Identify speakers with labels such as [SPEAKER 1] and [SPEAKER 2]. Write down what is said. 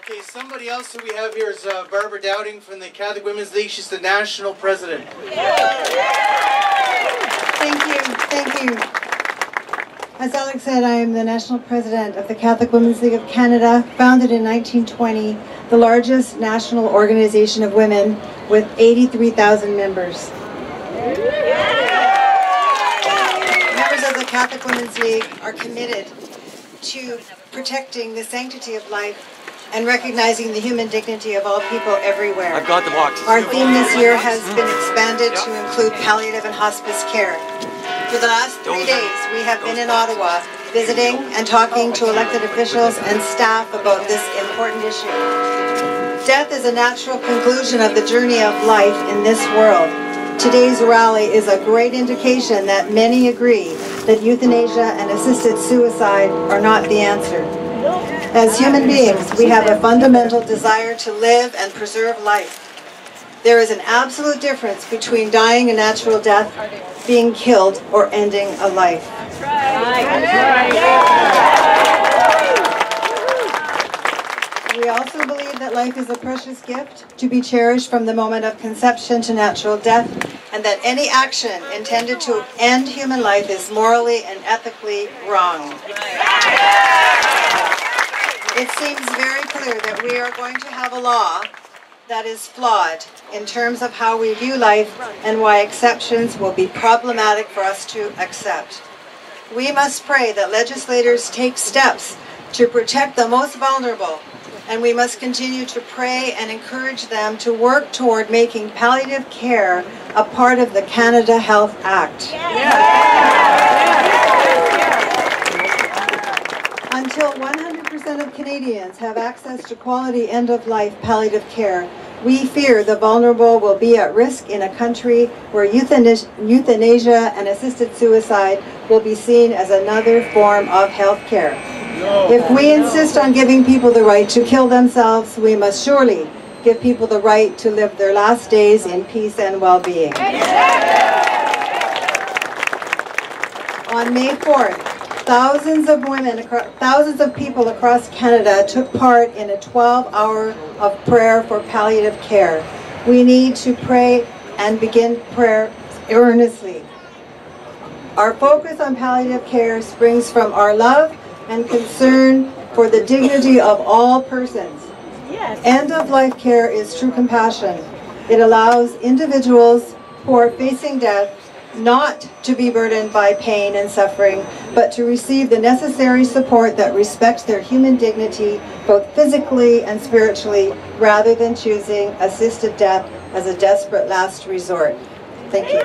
[SPEAKER 1] Okay, somebody else who we have here is Barbara Dowding from the Catholic Women's League. She's the national president.
[SPEAKER 2] Thank you. Thank you. As Alex said, I am the national president of the Catholic Women's League of Canada, founded in 1920, the largest national organization of women with 83,000 members. Members of the Catholic Women's League are committed to protecting the sanctity of life and recognizing the human dignity of all people everywhere.
[SPEAKER 3] I've got the box.
[SPEAKER 2] Our theme this year has been expanded to include palliative and hospice care. For the last 3 days, we have been in Ottawa visiting and talking to elected officials and staff about this important issue. Death is a natural conclusion of the journey of life in this world. Today's rally is a great indication that many agree that euthanasia and assisted suicide are not the answer. As human beings, we have a fundamental desire to live and preserve life. There is an absolute difference between dying a natural death, being killed, or ending a life. We also believe that life is a precious gift to be cherished from the moment of conception to natural death, and that any action intended to end human life is morally and ethically wrong. It seems very clear that we are going to have a law that is flawed in terms of how we view life and why exceptions will be problematic for us to accept. We must pray that legislators take steps to protect the most vulnerable, and we must continue to pray and encourage them to work toward making palliative care a part of the Canada Health Act. Until 100% of Canadians have access to quality end-of-life palliative care, we fear the vulnerable will be at risk in a country where euthanasia and assisted suicide will be seen as another form of health care. If we insist on giving people the right to kill themselves, we must surely give people the right to live their last days in peace and well-being. On May 4th, thousands of people across Canada took part in a 12-hour of prayer for palliative care. We need to pray and begin prayer earnestly. Our focus on palliative care springs from our love and concern for the dignity of all persons. End-of-life care is true compassion. It allows individuals who are facing death not to be burdened by pain and suffering, but to receive the necessary support that respects their human dignity, both physically and spiritually, rather than choosing assisted death as a desperate last resort. Thank you.